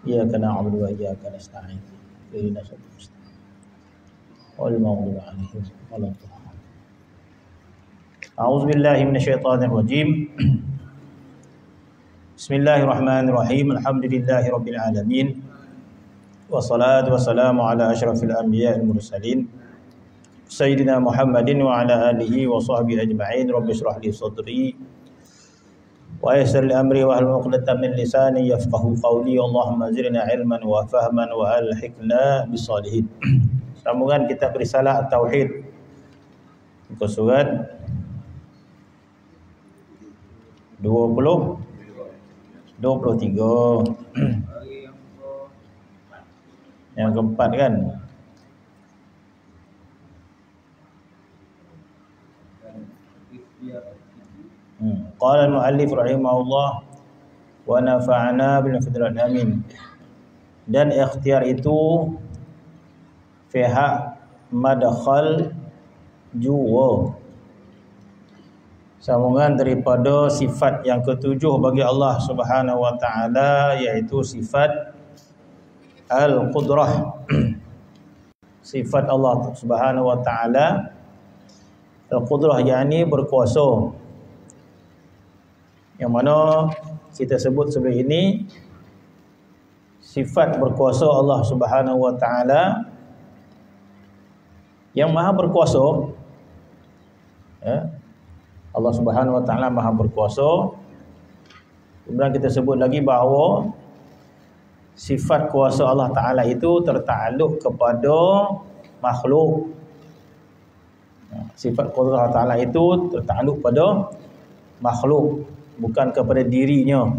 Iyyaka na'budu wa iyyaka nasta'in. Ihdinas siratal mustaqim. Wal maghdubi 'alaihim waladdallin. A'udzu billahi minasyaitonir rajim. Bismillahirrahmanirrahim. Alhamdulillahirabbil alamin. Wassalatu wassalamu ala asyrafil anbiya'il mursalin Sayyidina Muhammadin wa ala alihi wa sahbihi ajma'in. Rabbi shrah li sadri wa yassir li amri wa hlul 'uqdatam min lisani yafqahu qawli. Allahumma zidna ilman wa fahman wa alhiqna bisalihin. Sambungan kitab Risalah At-Tauhid, muka surat 23 yang keempat kan. Qala al-muallif rahimahullah wa nafa'ana bil fadlil amin. Dan ikhtiar itu pihak madkhal juwa, sambungan daripada sifat yang ketujuh bagi Allah Subhanahu wa taala, yaitu sifat al-qudrah. Sifat Allah Subhanahu wa taala al-qudrah, yakni berkuasa, yang mana kita sebut sebelum ini sifat berkuasa Allah Subhanahu wa taala yang maha berkuasa, ya. Allah Subhanahu wa taala maha berkuasa. Kemudian kita sebut lagi bahawa sifat kuasa Allah taala itu tertakluk kepada makhluk. Sifat kuasa Allah taala itu tertakluk pada makhluk, bukan kepada dirinya.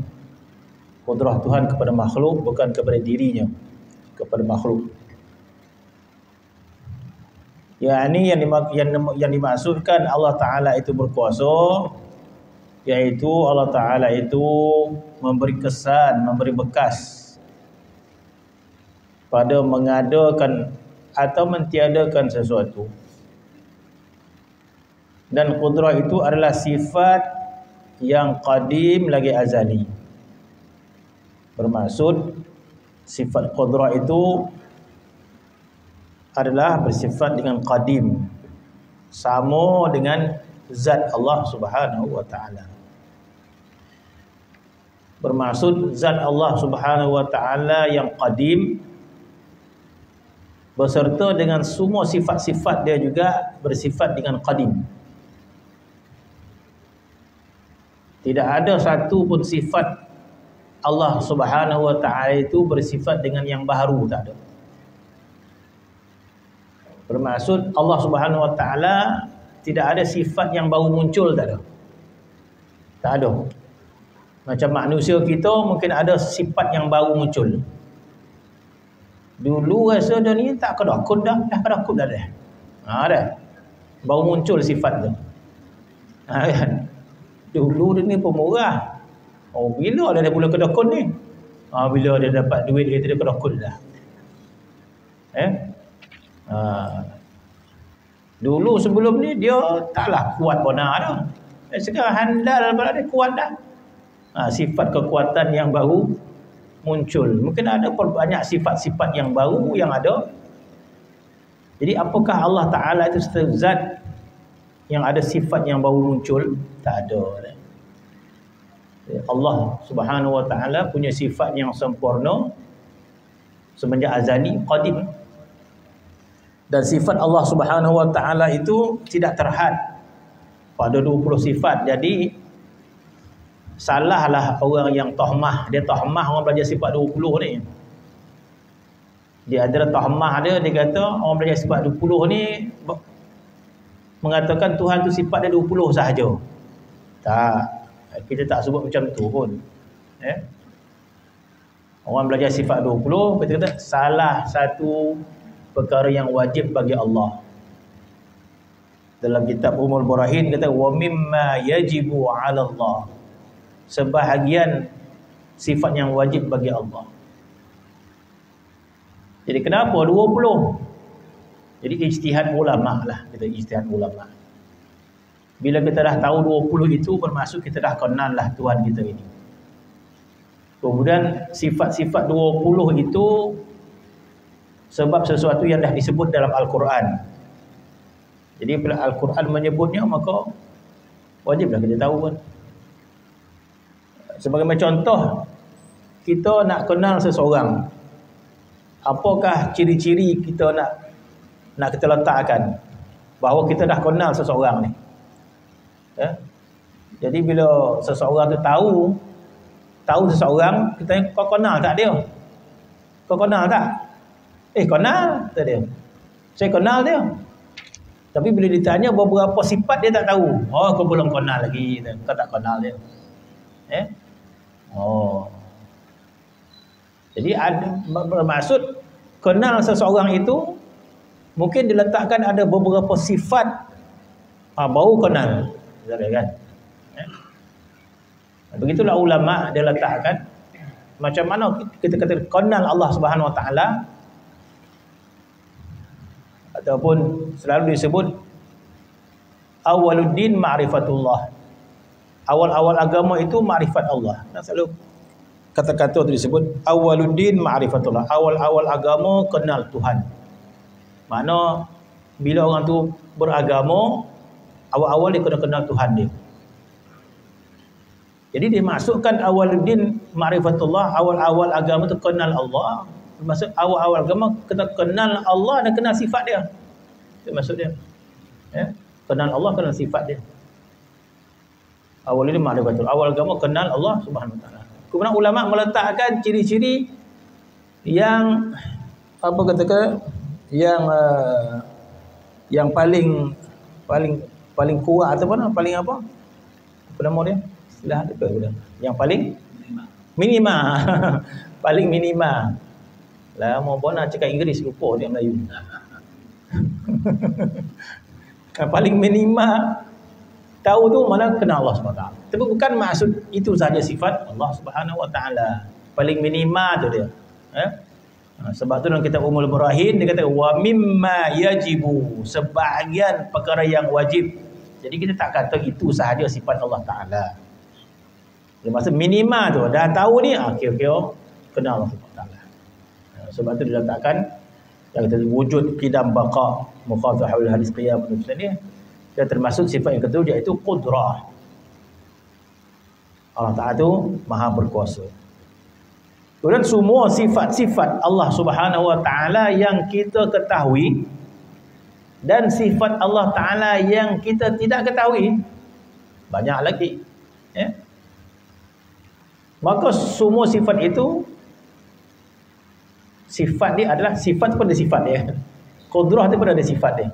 Kudrah Tuhan kepada makhluk, bukan kepada dirinya, kepada makhluk. Yakni yang dimaksudkan Allah Ta'ala itu berkuasa, yaitu Allah Ta'ala itu memberi kesan, memberi bekas pada mengadakan atau mentiadakan sesuatu. Dan kudrah itu adalah sifat yang qadim lagi azali. Bermaksud sifat qudrah itu adalah bersifat dengan qadim, sama dengan zat Allah Subhanahu wa taala. Bermaksud zat Allah Subhanahu wa taala yang qadim beserta dengan semua sifat-sifat dia juga bersifat dengan qadim. Tidak ada satu pun sifat Allah Subhanahu wa taala itu bersifat dengan yang baru, tak ada. Bermaksud Allah Subhanahu wa taala tidak ada sifat yang baru muncul, tak ada. Tak ada. Macam manusia kita mungkin ada sifat yang baru muncul. Dulu rasa dia ni tak kedakut dah kedakut dah dah. Dah. Baru muncul sifat tu. Kan. Dulu dia ni pemurah. Oh, bila dia mula kedakut ni? Bila dia dapat duit dia kedakut dah. Dulu sebelum ni dia taklah kuat benar dah. Sekarang handal pada dia kuat dah. Sifat kekuatan yang baru muncul. Mungkin ada banyak sifat-sifat yang baru yang ada. Jadi apakah Allah Ta'ala itu zat yang ada sifat yang baru muncul? Tak ada. Allah Subhanahu wa taala punya sifat yang sempurna semenjak azali, qadim. Dan sifat Allah Subhanahu wa taala itu tidak terhad pada 20 sifat. Jadi salahlah orang yang tahmah. Dia tahmah orang belajar sifat 20 ni. Dia ada tahmah dia kata orang belajar sifat 20 ni mengatakan Tuhan tu sifat dia 20 sahaja. Tak. Kita tak sebut macam tu pun. Orang belajar sifat 20, kita kata salah satu perkara yang wajib bagi Allah. Dalam kitab Umul Barahin kata wa mimma yajibu 'ala Allah. Sebahagian sifat yang wajib bagi Allah. Jadi kenapa 20? Jadi ijtihad ulama lah, kita ijtihad ulama. Bila kita dah tahu 20 itu, bermaksud kita dah kenal lah Tuhan kita ini. Kemudian sifat-sifat 20 itu sebab sesuatu yang dah disebut dalam Al-Quran. Jadi bila Al-Quran menyebutnya, maka wajiblah kita tahu kan. Sebagai contoh, kita nak kenal seseorang, apakah ciri-ciri kita nak kita letakkan bahawa kita dah kenal seseorang ni? Ya? Jadi bila seseorang tu tahu seseorang, kita tanya, kau kenal tak dia? Kau kenal tak? Kenal, kata dia. Saya kenal dia. Tapi bila ditanya beberapa sifat, dia tak tahu. Oh, kau belum kenal lagi. Kau tak kenal dia. Jadi bermaksud kenal seseorang itu mungkin diletakkan ada beberapa sifat baru kenal. Kan? Begitulah ulama dia letakkan macam mana kita kata kenal Allah Subhanahu Wa Taala, ataupun selalu disebut awwaluddin ma'rifatullah. Awal-awal agama itu ma'rifat Allah. Selalu kata-kata itu disebut awwaluddin ma'rifatullah. Awal-awal agama kenal Tuhan. Makna bila orang tu beragama, awal-awal dia kena kenal Tuhan dia. Jadi dimasukkan awaluddin ma'rifatullah, awal-awal agama tu kenal Allah. Maksud awal-awal agama kita kenal Allah dan kenal sifat dia. Itu maksud dia. Ya? Kenal Allah, kenal sifat dia. Awaluddin ma'rifatullah, awal agama kenal Allah Subhanahu Wa Taala. Kemudian ulama meletakkan ciri-ciri yang apa katakan yang paling kuat ataupun paling apa? Apa nama dia? Dah ada yang paling minima. Paling minima. Lah mau nak cakap Inggeris lupa dia Melayu. Paling minima tahu tu mana kenal Allah SWT. Tapi bukan maksud itu saja sifat Allah Subhanahu Wa Taala. Paling minima tu dia. Sebab tu dalam kitab Ummul Barahin dia kata wa mimma yajibu, sebahagian perkara yang wajib. Jadi kita tak kata itu sahaja sifat Allah Taala. Dia maksud minima tu dah tahu ni, kira-kira kenal Allah Taala. Sebab tu diletakkan yang kita wujud qidam baqa mukhafahul hadis qiyam ni. Dan termasuk sifat yang ketujuh iaitu qudrah. Allah Taala tu maha berkuasa. Kemudian semua sifat-sifat Allah Subhanahu Wa Taala yang kita ketahui dan sifat Allah Taala yang kita tidak ketahui banyak lagi. Maka semua sifat itu, sifat dia adalah sifat pada sifat dia. Qudrah itu pun ada sifat dia.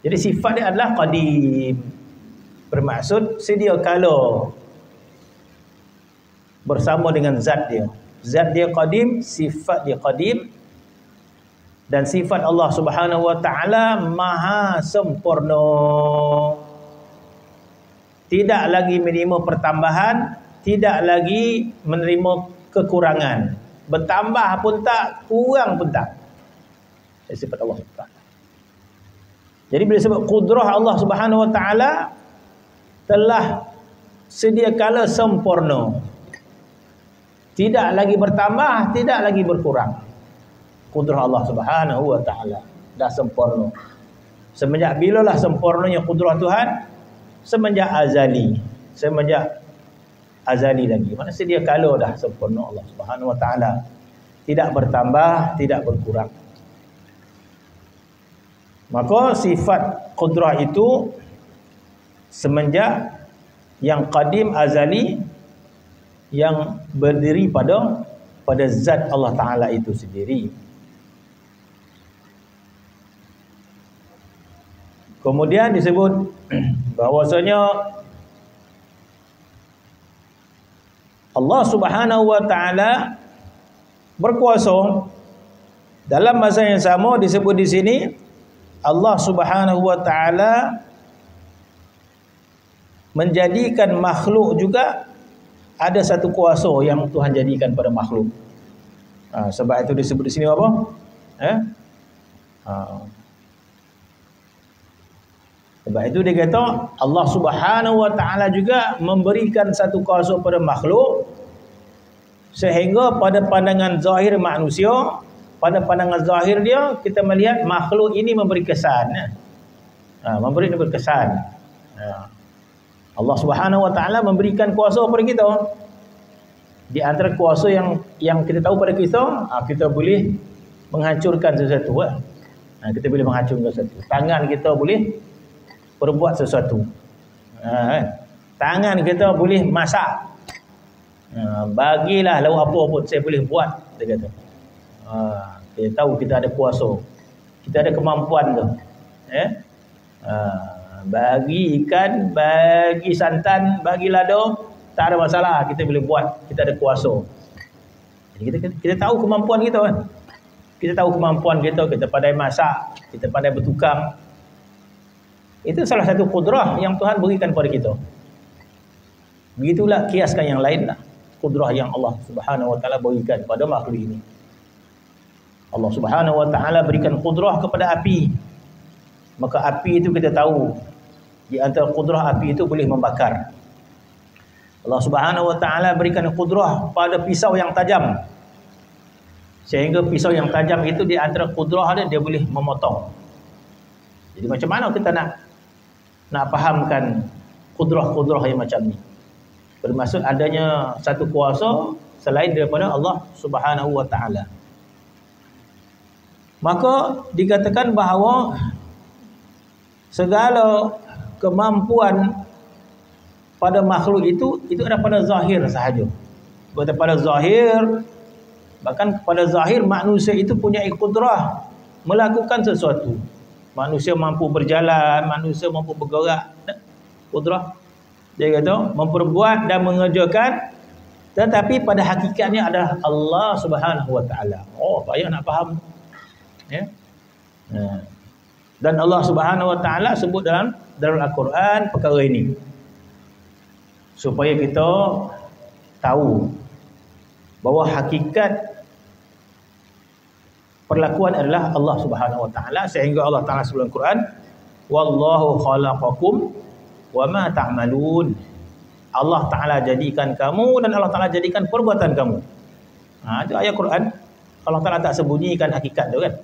Jadi sifat dia adalah qadim. Bermaksud sedia kala bersama dengan zat dia. Zat dia qadim, sifat dia qadim. Dan sifat Allah Subhanahu Wa Taala maha sempurna. Tidak lagi menerima pertambahan, tidak lagi menerima kekurangan. Bertambah pun tak, kurang pun tak. Sifat Allah Taala. Jadi bila sebut qudrah Allah Subhanahu Wa Taala telah sedia kala sempurna. Tidak lagi bertambah, tidak lagi berkurang. Qudrah Allah Subhanahu Wa Taala dah sempurna. Semenjak bilalah sempurnanya qudrah Tuhan? Semenjak azali. Semenjak azali lagi. Mana sedia kala dah sempurna Allah Subhanahu Wa Taala. Tidak bertambah, tidak berkurang. Maka sifat qudrah itu semenjak yang qadim azali, yang berdiri pada zat Allah Taala itu sendiri. Kemudian disebut bahwasanya Allah Subhanahu Wa Taala berkuasa. Dalam masa yang sama disebut di sini Allah Subhanahu Wa Taala menjadikan makhluk juga ada satu kuasa yang Tuhan jadikan pada makhluk. Sebab itu disebut di sini apa? Sebab itu dia kata Allah Subhanahu Wa Taala juga memberikan satu kuasa pada makhluk Sehingga pada pandangan zahir manusia, pada pandangan zahir dia, kita melihat makhluk ini memberi kesan. Memberi kesan. Allah Subhanahu Wa Taala memberikan kuasa kepada kita. Di antara kuasa yang kita tahu pada kita boleh menghancurkan sesuatu. Kita boleh menghancurkan sesuatu. Tangan kita boleh berbuat sesuatu. Tangan kita boleh masak. Bagilah lauk apa pun saya boleh buat, dia kata. Kita tahu kita ada kuasa. Kita ada kemampuan tu. Bagi ikan, bagi santan, bagi lada, tak ada masalah, kita boleh buat. Kita ada kuasa. Jadi kita tahu kemampuan kita kan. Kita tahu kemampuan kita pandai masak, kita pandai bertukang. Itu salah satu kudrah yang Tuhan berikan kepada kita. Begitulah kiaskan yang lain lah. Kudrah yang Allah Subhanahu Wa Taala berikan pada makhluk ini. Allah Subhanahu Wa Taala berikan kudrah kepada api. Maka api itu kita tahu, di antara kudrah api itu boleh membakar. Allah Subhanahu Wa Taala berikan kudrah pada pisau yang tajam. Sehingga pisau yang tajam itu di antara kudrah dia boleh memotong. Jadi macam mana kita nak fahamkan kudrah-kudrah yang macam ni? Bermaksud adanya satu kuasa selain daripada Allah Subhanahu Wa Taala. Maka dikatakan bahawa segala kemampuan pada makhluk itu ada pada zahir sahaja. Pada zahir, bahkan pada zahir manusia itu punya kudrah melakukan sesuatu. Manusia mampu berjalan, manusia mampu bergerak. Kudrah. Dia kata memperbuat dan mengerjakan, tetapi pada hakikatnya adalah Allah Subhanahu Wa Taala. Payah nak faham. Dan Allah Subhanahu Wa Taala sebut dalam Al-Quran perkara ini supaya kita tahu bahawa hakikat perlakuan adalah Allah Subhanahu Wa Taala, sehingga Allah Taala sebut dalam Al-Quran, wallahu khalaqakum wa ma ta'malun. Allah Taala jadikan kamu dan Allah Taala jadikan perbuatan kamu. Itu ayat Quran. Allah Taala tak sembunyikan hakikat tu kan.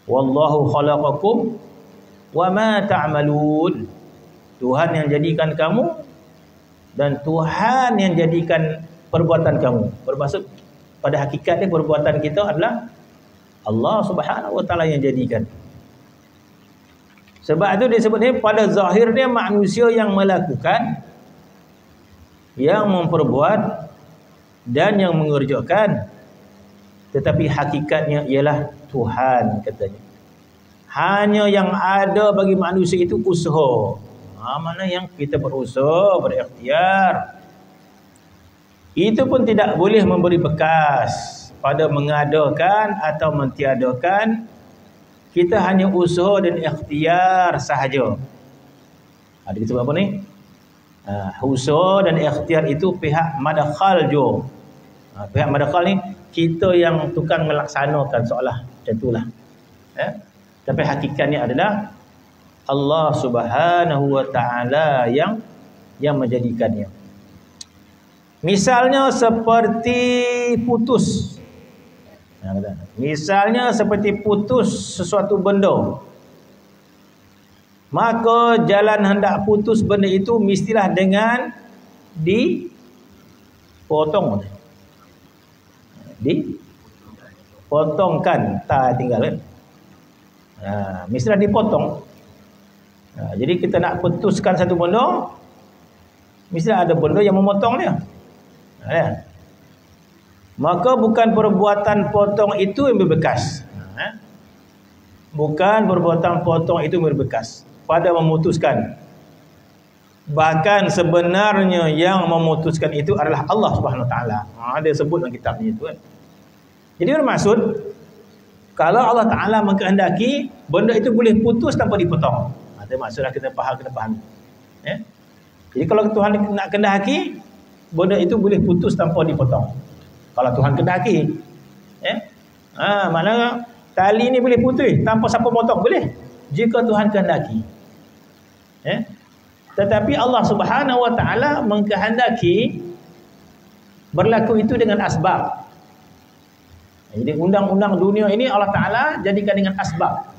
Wallahu khalaqakum wa ma ta'malun. Tuhan yang jadikan kamu dan Tuhan yang jadikan perbuatan kamu. Bermaksud pada hakikatnya perbuatan kita adalah Allah Subhanahu Wa Taala yang jadikan. Sebab itu disebut ni pada zahirnya manusia yang melakukan, yang memperbuat dan yang mengerjakan, tetapi hakikatnya ialah Tuhan katanya. Hanya yang ada bagi manusia itu usaha. Mana yang kita berusaha, berikhtiar. Itu pun tidak boleh memberi bekas pada mengadakan atau mentiadakan. Kita hanya usaha dan ikhtiar sahaja. Ada kita sebut apa ni? Usaha dan ikhtiar itu pihak madakhal jo. Pihak madakhal ni kita yang tukang melaksanakan seolah macam itulah. Tapi hakikatnya adalah Allah Subhanahu Wa Taala yang menjadikannya. Misalnya seperti putus. Misalnya seperti putus sesuatu benda. Maka jalan hendak putus benda itu mestilah dengan dipotong. Dipotongkan, tak tinggal kan. Mestilah dipotong. Jadi kita nak putuskan satu benda, mestilah ada benda yang memotong dia. Maka bukan perbuatan potong itu yang berbekas. Bukan perbuatan potong itu yang berbekas pada memutuskan. Bahkan sebenarnya yang memutuskan itu adalah Allah Subhanahu Wa Taala. Dia sebut dalam kitabnya itu kan. Jadi bermaksud kalau Allah Taala mengkehendaki benda itu boleh putus tanpa dipotong. Itu maksudlah kita faham. Jadi kalau Tuhan nak kehendaki benda itu boleh putus tanpa dipotong. Kalau Tuhan kehendaki, maknanya tali ni boleh putus tanpa siapa potong, boleh. Jika Tuhan kehendaki. Tetapi Allah Subhanahu Wa Taala mengkehendaki berlaku itu dengan asbab. Jadi undang-undang dunia ini Allah Ta'ala jadikan dengan asbab.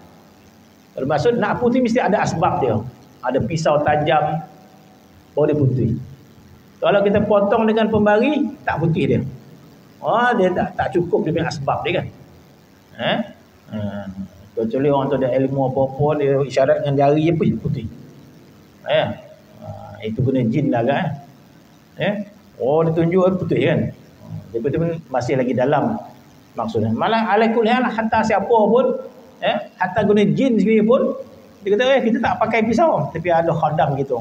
Bermaksud nak putih mesti ada asbab dia. Ada pisau tajam baru dia putih. Kalau kita potong dengan pembari, tak putih dia. Dia tak cukup dia punya asbab dia kan. Kecuali orang tu ada ilmu apa-apa, dia isyarat dengan jari apa je putih. Itu guna jin lah kan. Dia tunjuk putih kan. Dia putih pun masih lagi dalam maksudnya. Malah alaikul hal hatta siapa pun, hatta guna jin sendiri pun, dia kata kita tak pakai pisau, tapi ada khadam gitu.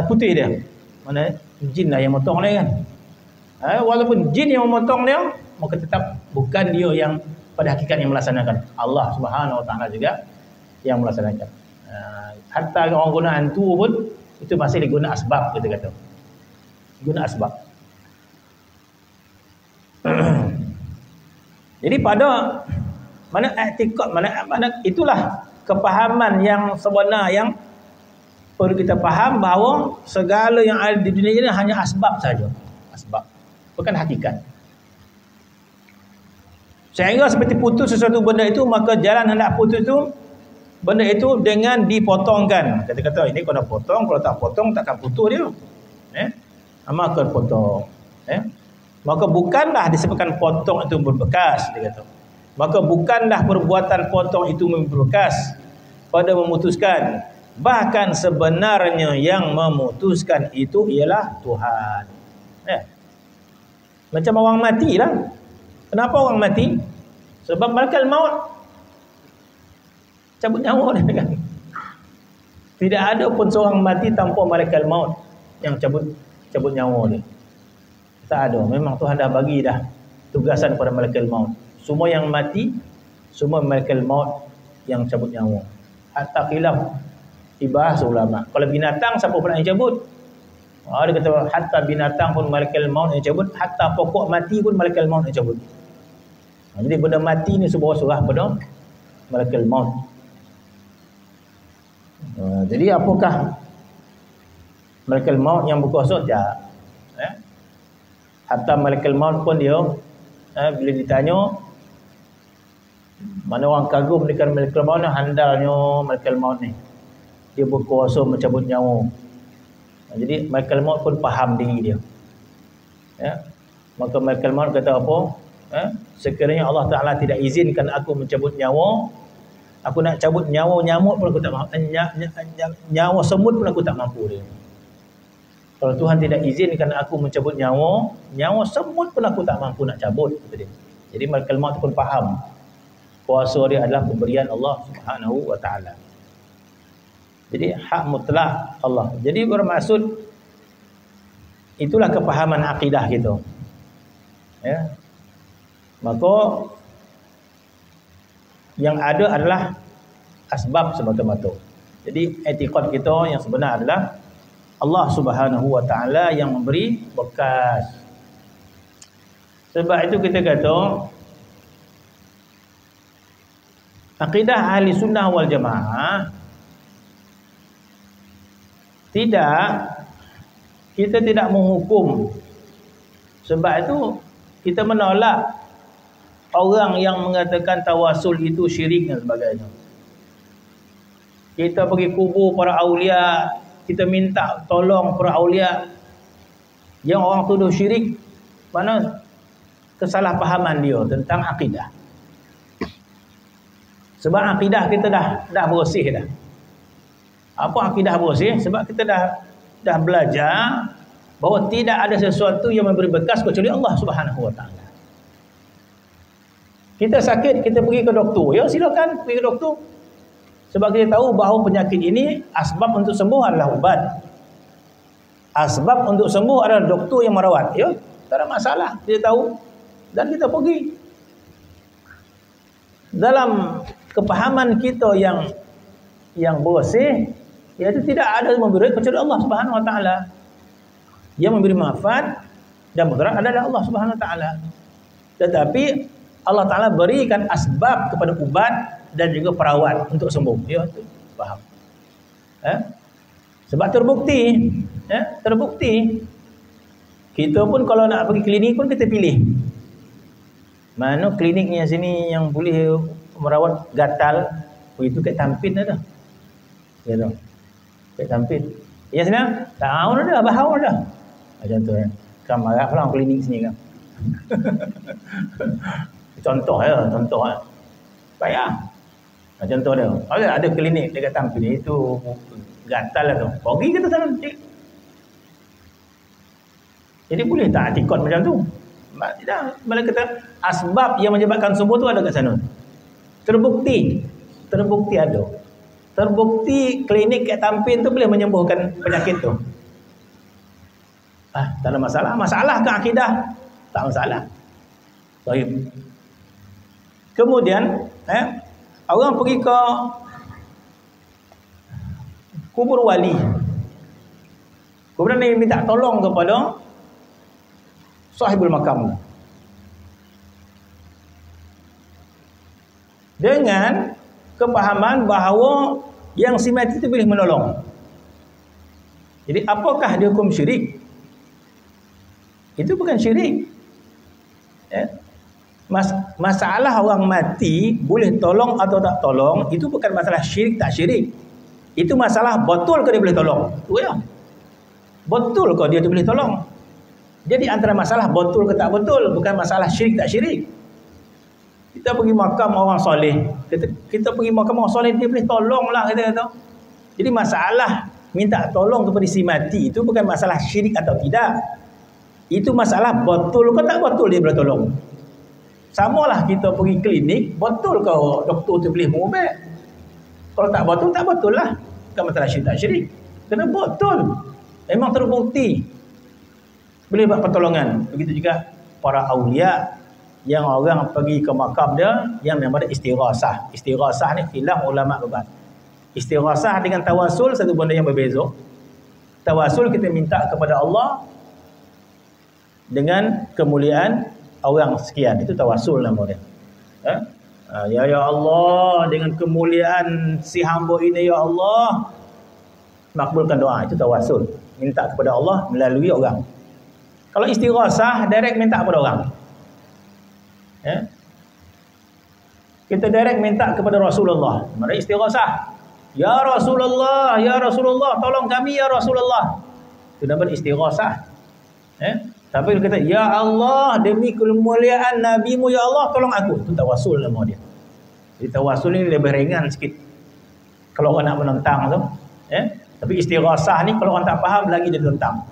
Putih dia. Mana jin lah yang motong dia kan. Walaupun jin yang memotong dia, maka tetap bukan dia yang pada hakikat yang melaksanakan. Allah Subhanahu Wa Taala juga yang melaksanakan. Hatta orang guna hantu pun itu masih diguna asbab, kita kata. Guna asbab. Jadi pada mana i'tiqad, mana itulah kepahaman yang sebenar yang perlu kita faham, bahawa segala yang ada di dunia ini hanya asbab saja. Asbab, bukan hakikat. Sehingga seperti putus sesuatu benda itu, maka jalan hendak putus itu, benda itu dengan dipotongkan. Kata-kata ini kalau potong, kalau tak potong takkan putus dia. Maka potong. Maka bukanlah disebabkan potong itu berbekas, dia kata. Maka bukanlah perbuatan potong itu berbekas pada memutuskan. Bahkan sebenarnya yang memutuskan itu ialah Tuhan. Macam orang mati lah. Kenapa orang mati? Sebab malaikat maut cabut nyawa dia kan. Tidak ada pun seorang mati tanpa malaikat maut yang cabut nyawa dia. Tak ada. Memang Tuhan dah bagi dah tugasan pada malaikat maut. Semua yang mati, semua malaikat maut yang cabut nyawa. Hatta khilaf dibahas ulama. Kalau binatang siapa pula yang cabut? Dia kata hatta binatang pun malaikat maut yang cabut, hatta pokok mati pun malaikat maut yang cabut. Jadi benda mati ni sebuah surah pada malaikat maut. Jadi apakah malaikat maut yang berkuasa? Tak. Hatta malaikat maut pun dia bila ditanya, mana orang kagum dengan malaikat maut ni, handalnya malaikat maut ni, dia berkuasa mencabut nyawa. Jadi malaikat maut pun faham diri dia. Maka malaikat maut kata apa? Sekiranya Allah Ta'ala tidak izinkan aku mencabut nyawa, aku nak cabut nyawa nyamuk pun aku tak mampu, nyawa semut pun aku tak mampu dia. Kalau Tuhan tidak izinkan aku mencabut nyawa semut pun aku tak mampu nak cabut, kata dia. Jadi malaikat maut pun faham kuasa dia adalah pemberian Allah Subhanahu Wa Ta'ala. Jadi hak mutlak Allah. Jadi bermaksud itulah kepahaman akidah kita. Maka yang ada adalah asbab semata-mata. Jadi i'tiqad kita yang sebenar adalah Allah Subhanahu Wa Ta'ala yang memberi bekas. Sebab itu kita kata akidah ahli sunnah wal jamaah kita tidak menghukum. Sebab itu kita menolak orang yang mengatakan tawasul itu syirik dan sebagainya. Kita pergi kubur para aulia, kita minta tolong para aulia, yang orang tuduh syirik, mana kesalahpahaman dia tentang akidah. Sebab akidah kita dah bersih dah. Apa akidah bersih? Sebab kita dah belajar bahawa tidak ada sesuatu yang memberi bekas kecuali Allah Subhanahu Wa Ta'ala. Kita sakit, kita pergi ke doktor. Ya, silakan pergi ke doktor. Sebab kita tahu bahawa penyakit ini asbab untuk sembuh adalah ubat. Asbab untuk sembuh adalah doktor yang merawat. Ya, tak ada masalah. Kita tahu dan kita pergi. Dalam kepahaman kita yang bersih, iaitu tidak ada memberi kecuali Allah Subhanahu Wa Ta'ala. Yang memberi manfaat dan mudarat adalah Allah Subhanahu Wa Ta'ala. Tetapi Allah Ta'ala berikan asbab kepada ubat dan juga perawat untuk sembuh. Ya, faham? Sebab terbukti Kita pun kalau nak pergi klinik pun kita pilih. Mana kliniknya sini yang boleh merawat gatal, itu kat Tampin dah. Ya tu. Kat Tampin. Ya sini tahun dah, bahau dah. Macam tu kan. Kan marah pula klinik sini kan. Contoh ya, contoh ah. Payah. Macam tu dia. Kalau ada klinik dekat Tampin itu gatal lah tu. Pergi kita sana. Jadi boleh tak tikot macam tu? Tidak. Malah kata asbab yang menyebabkan sembuh tu ada kat sana. Terbukti ada. Terbukti klinik kat Tampin tu boleh menyembuhkan penyakit tu. Tak ada masalah. Masalah ke akidah? Tak masalah. Baik. Kemudian, orang pergi ke kubur wali. Kemudian dia minta tolong kepada sahibul makam. Dengan kepahaman bahawa yang si mati itu boleh menolong. Jadi apakah dia hukum syirik? Itu bukan syirik. Masalah orang mati boleh tolong atau tak tolong, itu bukan masalah syirik tak syirik. Itu masalah betul ke dia boleh tolong. Itu ya. Betul ke dia boleh tolong. Jadi antara masalah betul ke tak betul, bukan masalah syirik tak syirik. Kita pergi makam orang soleh, kita pergi makam orang soleh, dia boleh tolong lah, kita kata. Jadi masalah minta tolong kepada si mati itu bukan masalah syirik atau tidak. Itu masalah betul ke tak betul dia boleh tolong. Samalah kita pergi klinik, betul ke doktor tu boleh mengubat. Kalau tak betul lah. Bukan masalah syirik tak syirik. Kena betul. Memang terbukti boleh buat pertolongan. Begitu juga para awliya yang orang pergi ke makam dia yang namanya istighasah. Istighasah ni khilaf ulama bebat. Istighasah dengan tawasul satu benda yang berbeza. Tawasul kita minta kepada Allah dengan kemuliaan orang sekian, itu tawasul nama dia. Ya Allah, dengan kemuliaan si hamba ini ya Allah, makbulkan doa, itu tawasul. Minta kepada Allah melalui orang. Kalau istighasah, direct minta kepada orang. Kita direct minta kepada Rasulullah. Mari istighasah. Ya Rasulullah, tolong kami ya Rasulullah. Itu namanya istighasah. Tapi dia kata, ya Allah, demi kemuliaan Nabi-Mu ya Allah, tolong aku. Itu tawasul nama dia. Jadi tawasul ini lebih ringan sikit kalau orang nak menentang tu. Tapi istighasah ni kalau orang tak faham lagi dia tentang.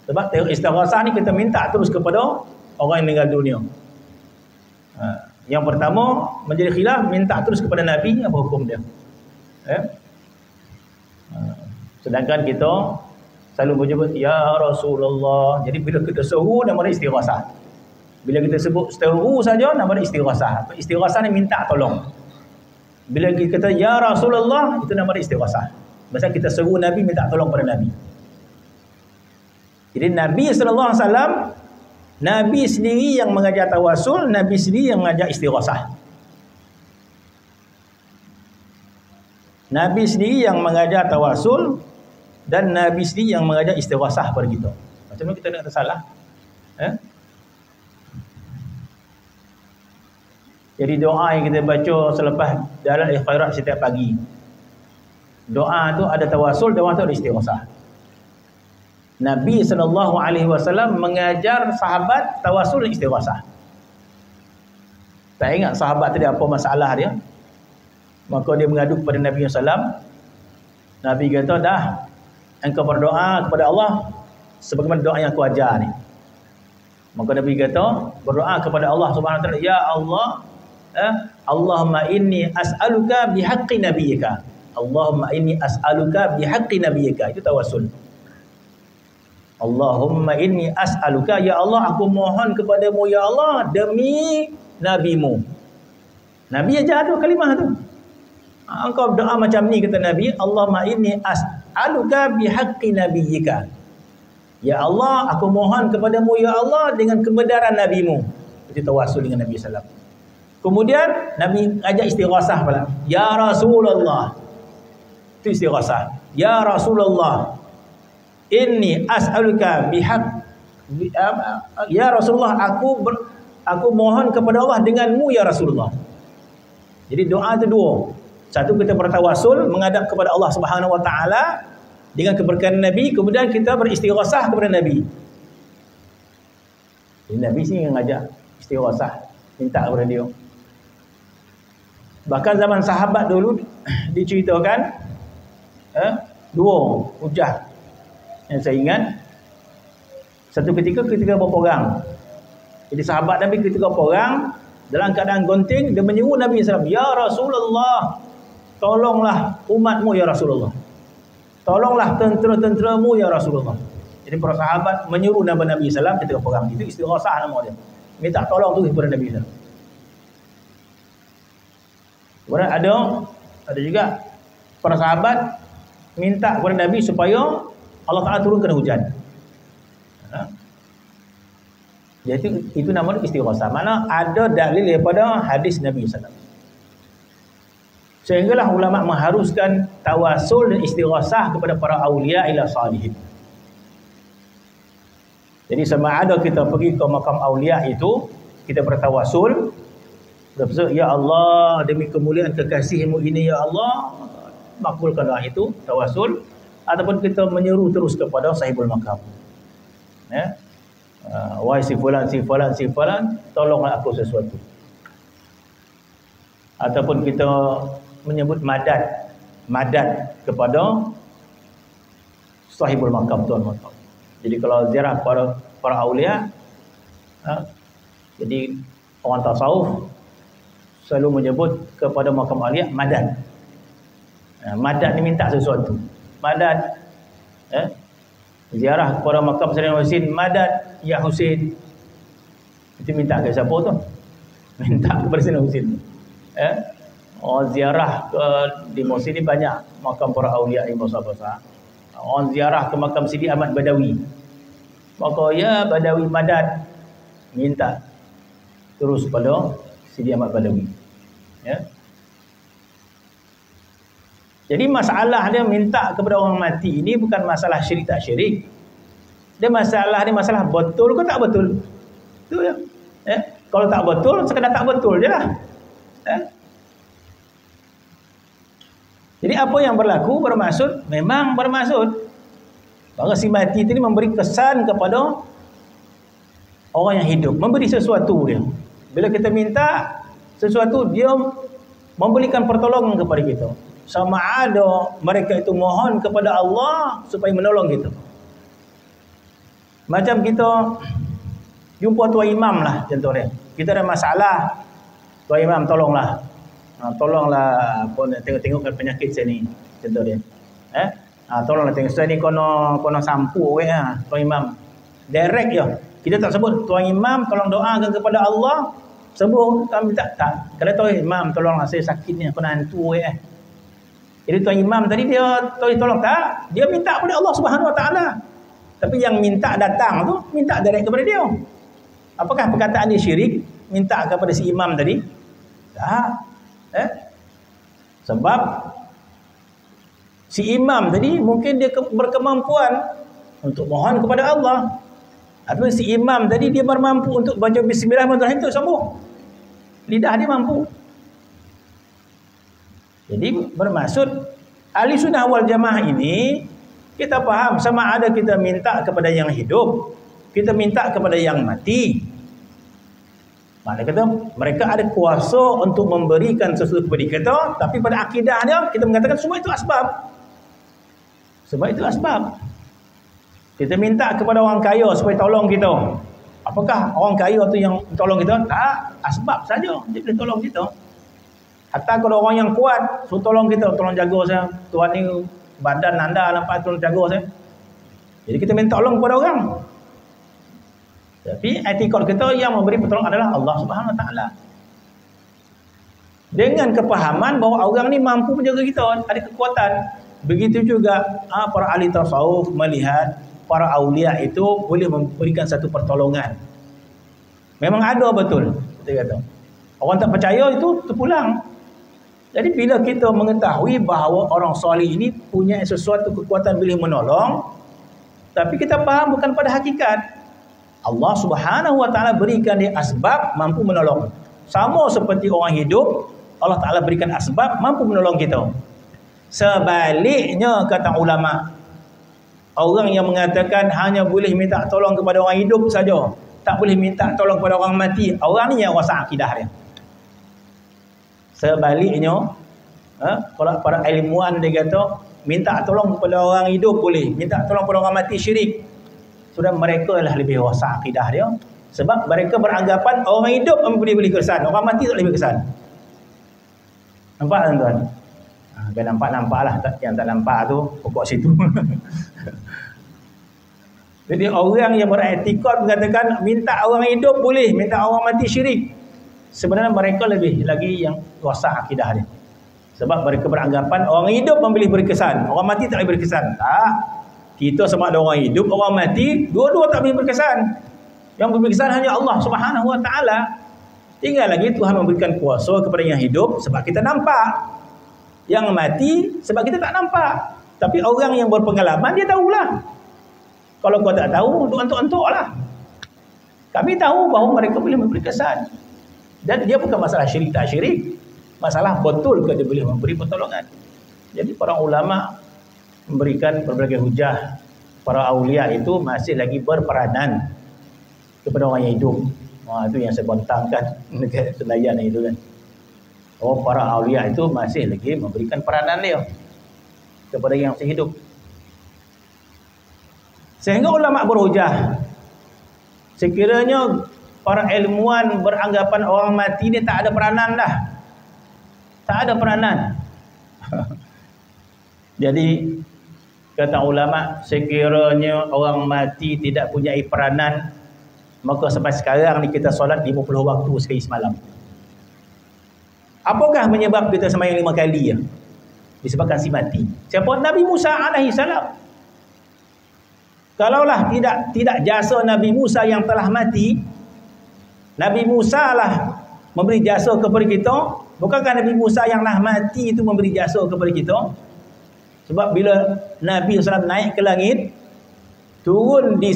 Sebab istighasah ni kita minta terus kepada orang yang meninggal dunia. Yang pertama menjadi khilaf, minta terus kepada Nabi, apa hukum dia. Sedangkan kita selalu menyebut ya Rasulullah. Jadi bila kita seru nama dia istighasah. Bila kita sebut seru saja nama dia istighasah. Istighasah ni minta tolong. Bila kita kata ya Rasulullah, itu nama dia istighasah. Maksudnya kita seru Nabi, minta tolong pada Nabi. Jadi Nabi SAW, Nabi sendiri yang mengajar tawasul, Nabi sendiri yang mengajar istighasah. Nabi sendiri yang mengajar tawasul dan Nabi sendiri yang mengajar istighasah pada kita. Macam mana kita nak tersalah? Jadi doa yang kita baca selepas dalam khairat setiap pagi. Doa tu ada tawasul, doa tu ada istighasah. Nabi SAW mengajar sahabat tawasul dan istighasah. Tak ingat sahabat tadi apa masalah dia. Maka dia mengadu kepada Nabi SAW. Nabi kata, dah, engkau berdoa kepada Allah sebagaimana doa yang aku ajar ni. Maka Nabi kata, berdoa kepada Allah Subhanahu wa taala, ya Allah, Allahumma inni as'aluka bihaqqi nabiyyika. Allahumma inni as'aluka bihaqqi nabiyyika. Itu tawasul. Allahumma inni as'aluka, ya Allah, aku mohon kepadamu ya Allah demi nabimu. Nabi ajar tu kalimah tu. Engkau doa macam ni kata Nabi, Allahumma inni as'aluka bihaqqi nabiyyika. Ya Allah, aku mohon kepadamu ya Allah dengan kebenaran nabimu. Itu tawasul dengan Nabi sallallahu alaihi wasallam. Kemudian Nabi ajak istighasah pula. Ya Rasulullah. Itu istighasah. Ya Rasulullah, inni as'aluka Ya Rasulullah, aku mohon kepada Allah denganmu ya Rasulullah. Jadi doa itu dua. Satu, kita bertawasul menghadap kepada Allah Subhanahu wa taala dengan keberkahan Nabi, kemudian kita beristighosah kepada Nabi. Jadi Nabi sini yang ngajak istighosah, minta kepada dia. Bahkan zaman sahabat dulu diceritakan dua hujah yang saya ingat. Satu ketika berapa orang. Jadi sahabat Nabi ketika berapa orang dalam keadaan gonting, dia menyeru Nabi SAW, ya Rasulullah, tolonglah umatmu ya Rasulullah, tolonglah tentera-tenteramu ya Rasulullah. Jadi para sahabat menyeru Nabi SAW ketika perang. Itu istighosah nama dia, minta tolong tu kepada Nabi SAW. Kemudian ada juga para sahabat minta kepada Nabi supaya Allah Ta'ala turunkan hujan. Jadi itu nama istighosah. Mana ada dalil daripada hadis Nabi SAW. Sehinggalah ulama mengharuskan tawasul dan istighosah kepada para awliya ila salihin. Jadi sama ada kita pergi ke makam awliya itu, kita bertawasul, bermaksud, ya Allah, demi kemuliaan kekasihmu ini ya Allah, makbulkan doa itu, tawasul. Ataupun kita menyeru terus kepada sahibul makam, ya, wahai si fulan, tolonglah aku sesuatu. Ataupun kita menyebut madad kepada sahibul makam, tuan makam. Jadi kalau ziarah para aulia, jadi orang tasawuf selalu menyebut kepada makam aulia madad. Madad ni minta sesuatu. Madad, ziarah kepada makam Sayyidina Husain, madad ya Husain. Itu minta ke siapa tu? Minta kepada Sayyidina Husain. Orang ziarah ke di Mosi ni banyak makam para awliya yang besar-besar. Orang ziarah ke makam Sidi Ahmad Badawi, maka ya Badawi madad, minta terus pada Sidi Ahmad Badawi, ya. Jadi masalah dia minta kepada orang mati ini bukan masalah syirik tak syirik. Dia masalah betul ke tak betul. Itu ya. Kalau tak betul, sekadar tak betul je lah. Jadi apa yang berlaku bermaksud, memang bermaksud bahawa si mati ini memberi kesan kepada orang yang hidup, memberi sesuatu dia. Bila kita minta sesuatu, dia memberikan pertolongan kepada kita. Sama ada mereka itu mohon kepada Allah supaya menolong kita. Macam kita jumpa tuan imam lah contohnya. Kita ada masalah, tuan imam tolonglah. Tolonglah tengok penyakit saya ni contoh dia. Tolonglah tengok saya ni kono sampu tuan imam. Direct je. Kita tak sebut tuan imam tolong doakan kepada Allah, sembuh kami tak. Kalau tuan imam tolonglah saya sakit ni, aku nak hantu Jadi tuan imam tadi dia tolong tak? Dia minta kepada Allah Subhanahu Wa Taala. Tapi yang minta datang tu minta direct kepada dia. Apakah perkataan dia syirik? Minta kepada si imam tadi? Tak. Sebab si imam tadi mungkin dia berkemampuan untuk mohon kepada Allah. Atau si imam tadi dia bermampu untuk baca bismillahirrahmanirrahim itu sembuh. Lidah dia mampu. Jadi bermaksud ahli sunnah wal jamaah ini, kita faham sama ada kita minta kepada yang hidup, kita minta kepada yang mati. Maknanya kata mereka ada kuasa untuk memberikan sesuatu kepada kita, tapi pada akidah dia kita mengatakan semua itu asbab. Sebab itu asbab. Kita minta kepada orang kaya supaya tolong kita. Apakah orang kaya tu yang tolong kita? Tak, asbab saja dia boleh tolong kita. Hatta kalau orang yang kuat suruh tolong kita, tolong jaga saya. Tuan ni badan anda nampak, tolong jaga saya. Jadi kita minta tolong kepada orang. Tapi etikot kita yang memberi pertolongan adalah Allah Subhanahu Wa Taala. Dengan kepahaman bahawa orang ni mampu menjaga kita, ada kekuatan. Begitu juga para ahli tasawuf melihat para aulia itu boleh memberikan satu pertolongan. Memang ada betul, kita kata. Orang tak percaya itu terpulang. Jadi bila kita mengetahui bahawa orang soleh ini punya sesuatu kekuatan boleh menolong, tapi kita faham bukan pada hakikat. Allah Subhanahu wa taala berikan dia asbab mampu menolong. Sama seperti orang hidup, Allah Taala berikan asbab mampu menolong kita. Sebaliknya kata ulama, orang yang mengatakan hanya boleh minta tolong kepada orang hidup saja, tak boleh minta tolong kepada orang mati, orang ni yang rosak akidah dia. Sebaliknya, kalau para ilmuwan dia kata minta tolong kepada orang hidup boleh, minta tolong kepada orang mati syirik. Sudah mereka lah lebih rosak akidah dia, sebab mereka beranggapan orang hidup boleh kesan, orang mati tak boleh berkesan. Nampak tuan-tuan? Kan nampak lah, yang tak nampak tu pokok situ. Jadi orang yang beretikad mengatakan minta orang hidup boleh, minta orang mati syirik. Sebenarnya mereka lebih lagi yang rosak akidah dia. Sebab mereka beranggapan orang hidup boleh berkesan, orang mati tak boleh berkesan. Tak. Kita sama ada orang hidup, orang mati, dua-dua tak boleh berkesan. Yang berkesan hanya Allah Subhanahu wa taala. Tinggal lagi Tuhan memberikan kuasa kepada yang hidup sebab kita nampak. Yang mati sebab kita tak nampak. Tapi orang yang berpengalaman dia tahulah. Kalau kau tak tahu, untuk lah. Kami tahu bahawa mereka boleh memberi kesan. Dan dia bukan masalah syirik tak syirik. Masalah betul ke dia boleh memberi pertolongan. Jadi para ulama memberikan berbagai hujah. Para awliya itu masih lagi berperanan kepada orang yang hidup. Itu yang saya bentangkan dekat Senayan itu kan. Para awliya itu masih lagi memberikan peranan dia kepada yang masih hidup. Sehingga ulama berhujah, sekiranya para ilmuwan beranggapan orang mati ni tak ada peranan dah. Tak ada peranan. Jadi kata ulama, sekiranya orang mati tidak punya peranan, maka sampai sekarang ni kita solat 50 waktu sekali semalam. Apakah menyebab kita sembahyang 5 kali ya? Disebabkan si mati. Siapa? Nabi Musa alaihi salam. Kalaulah tidak jasa Nabi Musa yang telah mati, Nabi Musa lah memberi jasa kepada kita. Bukankah Nabi Musa yang lah mati itu memberi jasa kepada kita? Sebab bila Nabi SAW naik ke langit, turun di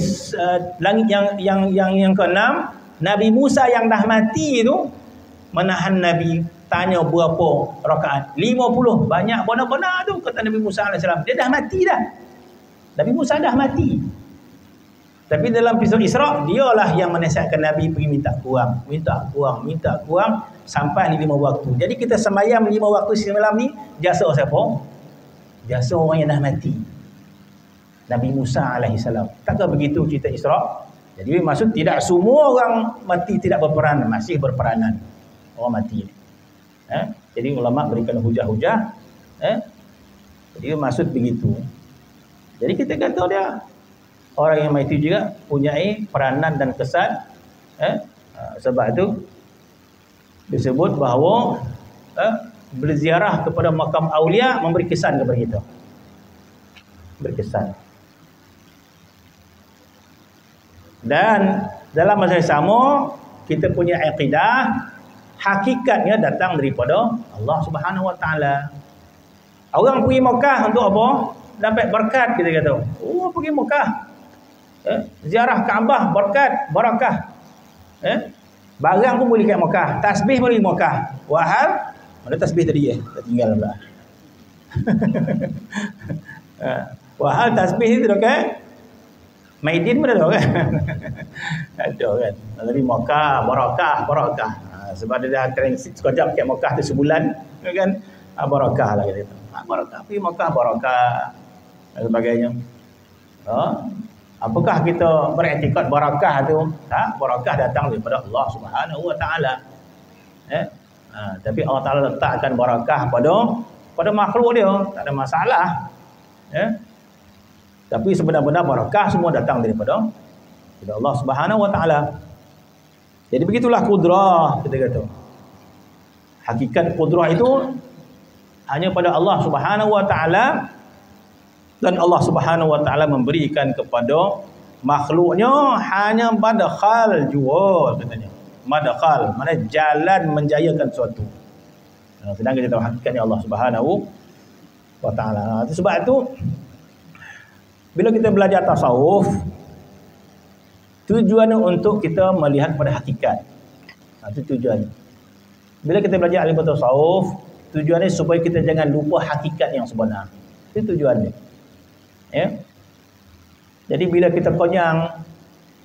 langit yang ke-6, Nabi Musa yang dah mati itu menahan Nabi, tanya berapa rakaat? 50. Banyak benar-benar tu kata Nabi Musa AS. Dia dah mati dah. Nabi Musa dah mati. Tapi dalam episod Isra, dialah yang menasihatkan Nabi pergi minta kurang sampai ni 5 waktu. Jadi kita sembahyang 5 waktu semalam ni jasa siapa? Jasa orang yang dah mati. Nabi Musa alaihi salam. Takkan begitu cerita Isra? Jadi maksud tidak semua orang mati tidak berperan, masih berperanan orang mati. Jadi ulama berikan hujah-hujah. Jadi maksud begitu. Jadi kita kata dia orang yang mati juga punyai peranan dan kesan. Sebab itu disebut bahawa berziarah kepada makam aulia memberi kesan kepada kita. Berkesan. Dan dalam masa yang sama kita punya akidah hakikatnya datang daripada Allah Subhanahu wa taala. Orang pergi Mekah untuk apa? Dapat berkat, kita kata. Oh, pergi Mekah. Ziarah Kaabah berkat, barakah. Barang pun boleh kat Mekah, tasbih boleh Mekah. Wahal mana tasbih tadi tak tinggal pula. Wahal tasbih itu kan Maidin pun ada kan. Ada kan. Tapi Mekah barakah. Sebab dia dah transit sekejap kat Mekah tu sebulan kan. Barakah lah kita. Barakah pergi Mekah barakah dan sebagainya. Apakah kita beriktikad barakah tu? Tak, barakah datang daripada Allah Subhanahu wa taala. Tapi Allah Taala letakkan barakah pada makhluk dia, tak ada masalah. Tapi sebenar-benar barakah semua datang daripada Allah Subhanahu wa taala. Jadi begitulah kudrah, kita kata. Hakikat kudrah itu hanya pada Allah Subhanahu wa taala, dan Allah Subhanahu wa taala memberikan kepada makhluknya hanya madkhal jua, katanya. Madkhal, mana jalan menjayakan sesuatu. Sedangkan kita tahu hakikatnya Allah Subhanahu wa taala. Sebab itu bila kita belajar tasawuf, Tujuannya untuk kita melihat pada hakikat. Itu tujuannya. Bila kita belajar ilmu tasawuf, tujuannya supaya kita jangan lupa hakikat yang sebenar. Itu tujuannya. Ya. Jadi bila kita konyang,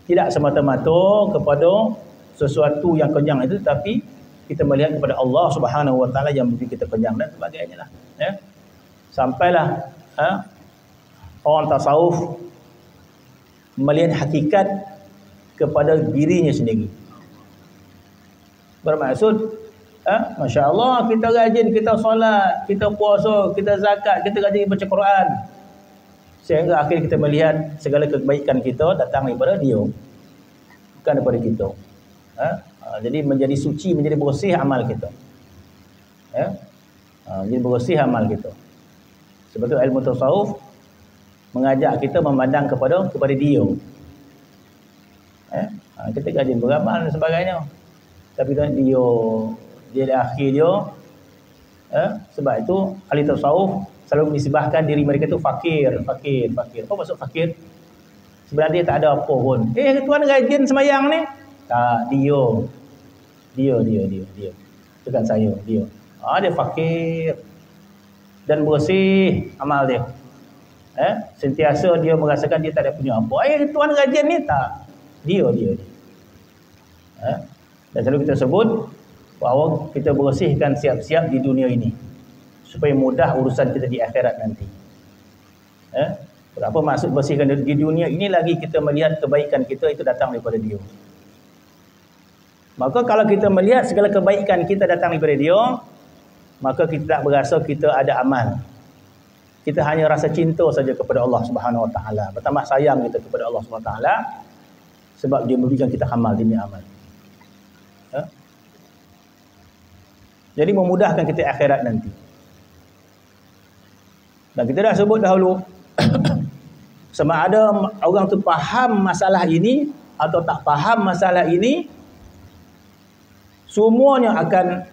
tidak semata-mata kepada sesuatu yang kenyang itu, tapi kita melihat kepada Allah Subhanahu Wa Taala yang memberi kita kenyang dan sebagainya lah. Ya. Sampailah orang tasawuf melihat hakikat kepada dirinya sendiri. Bermaksud, Masya Allah, kita rajin, kita solat, kita puasa, kita zakat, kita rajin baca Quran. Sehingga akhirnya kita melihat segala kebaikan kita datang daripada dia, bukan daripada kita. Jadi menjadi suci, menjadi bersih amal kita. Jadi bersih amal kita. Sebab itu ilmu tasawuf mengajak kita memandang kepada dia. Kita rajin beramal dan sebagainya. Tapi kan dia di akhir dia, sebab itu ahli tasawuf selalu menisbahkan diri mereka itu fakir. Apa maksud fakir? Sebenarnya dia tak ada apa pun. Tuan rajin sembahyang ni? Tak, dia. Bukan saya, dia. Dia fakir dan bersih amal dia. Sentiasa dia merasakan dia tak ada punya apa. Tuan rajin ni? Tak. Dia. Dan selalu kita sebut bahawa kita bersihkan siap-siap di dunia ini supaya mudah urusan kita di akhirat nanti. Apa maksud bersihkan di dunia ini? Lagi kita melihat kebaikan kita itu datang daripada dia. Maka kalau kita melihat segala kebaikan kita datang daripada dia, maka kita tak berasa kita ada amal. Kita hanya rasa cinta saja kepada Allah Subhanahu Wa Taala. Bertambah sayang kita kepada Allah Subhanahu Wa Taala sebab dia memberikan kita amal demi amal. Jadi memudahkan kita akhirat nanti. Dan kita dah sebut dahulu sama ada orang tu faham masalah ini atau tak faham masalah ini, semuanya akan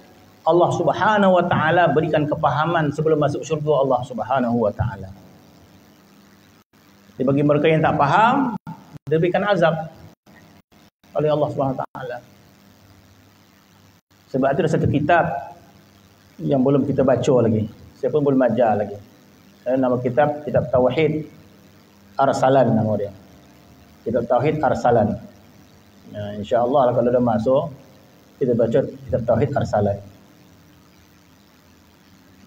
Allah Subhanahu Wa Taala berikan kepahaman sebelum masuk syurga Allah Subhanahu Wa Taala. Jadi bagi mereka yang tak faham, diberikan azab oleh Allah Subhanahu Wa Taala. Sebab itu ada satu kitab yang belum kita baca lagi. Saya pun belum baca lagi. Nama kitab Tauhid Arsalan nama dia. Kitab Tauhid Arsalan. InsyaAllah kalau dah masuk, kita baca kitab Tauhid Arsalan.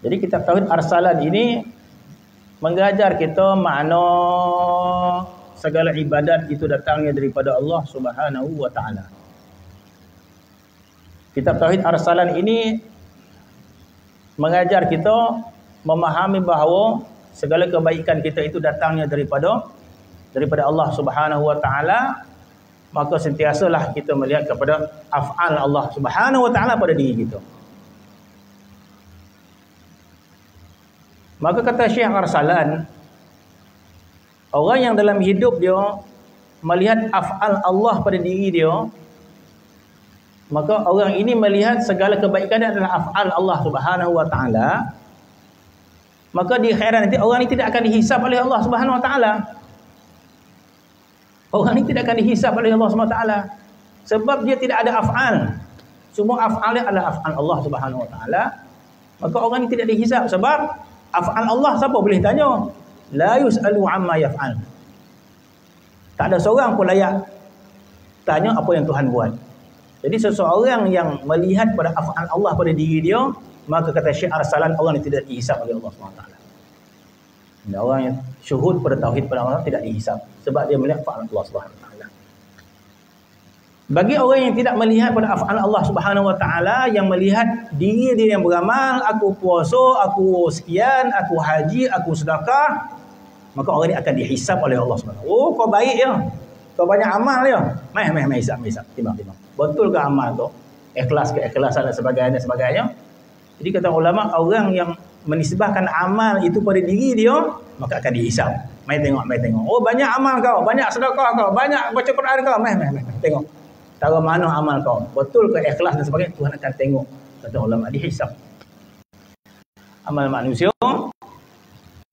Jadi kitab Tauhid Arsalan ini mengajar kita makna segala ibadat itu datangnya daripada Allah Subhanahu Wa Taala. Kitab Tauhid Arsalan ini mengajar kita memahami bahawa segala kebaikan kita itu datangnya daripada Allah Subhanahu Wa Taala. Maka sentiasalah kita melihat kepada af'al Allah Subhanahu Wa Taala pada diri kita. Maka kata Syekh Arsalan, orang yang dalam hidup dia melihat af'al Allah pada diri dia, maka orang ini melihat segala kebaikan adalah af'al Allah Subhanahu Wa Taala. Maka di akhirat nanti orang ini tidak akan dihisab oleh Allah Subhanahu Wa Taala. Orang ini tidak akan dihisab oleh Allah Subhanahu Wa Taala sebab dia tidak ada af'al. Semua af'alnya adalah af'al Allah Subhanahu Wa Taala. Maka orang ini tidak dihisab sebab af'al Allah siapa boleh tanya? La yus'alu amma yaf'al. Tak ada seorang pun layak tanya apa yang Tuhan buat. Jadi seseorang yang melihat pada af'al Allah pada diri dia, maka kata Syekh Arsalan, orang yang tidak dihisab oleh Allah SWT. Orang yang syuhud pada tauhid pada Allah tidak dihisab sebab dia melihat af'al Allah SWT. Bagi orang yang tidak melihat pada af'al Allah Subhanahu Wa Taala, yang melihat diri dia yang beramal, aku puasa, aku sekian, aku haji, aku sedekah, maka orang ini akan dihisab oleh Allah SWT. Oh, kau baik ya. Kau banyak amal ya. Mai hisab. Timbang. Betul ke amal tu? Ikhlas ke ikhlasan dan sebagainya. Jadi kata ulama, orang yang menisbahkan amal itu pada diri dia, maka akan dihisab. Mai tengok. Oh, banyak amal kau, banyak sedekah kau, banyak baca Quran kau. Mai tengok. Tahu mana amal kau? Betul ke ikhlas dan sebagainya? Tuhan akan tengok. Kata ulama, dihisab. Amal manusia,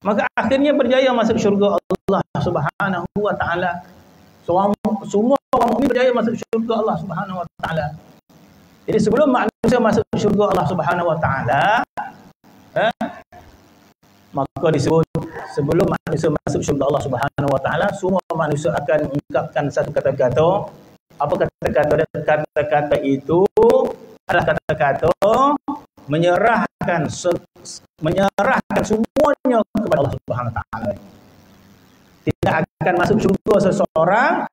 maka akhirnya berjaya masuk syurga Allah Subhanahu Wa Taala. Semua orang mukmin berjaya masuk syurga Allah Subhanahu wa taala. Jadi sebelum manusia masuk syurga Allah Subhanahu wa taala, maka disebut sebelum manusia masuk syurga Allah Subhanahu wa taala, semua manusia akan mengucapkan satu kata-kata. Apa kata-kata? Kata-kata itu adalah kata-kata menyerahkan semuanya kepada Allah Subhanahu wa taala. Tidak akan masuk syurga seseorang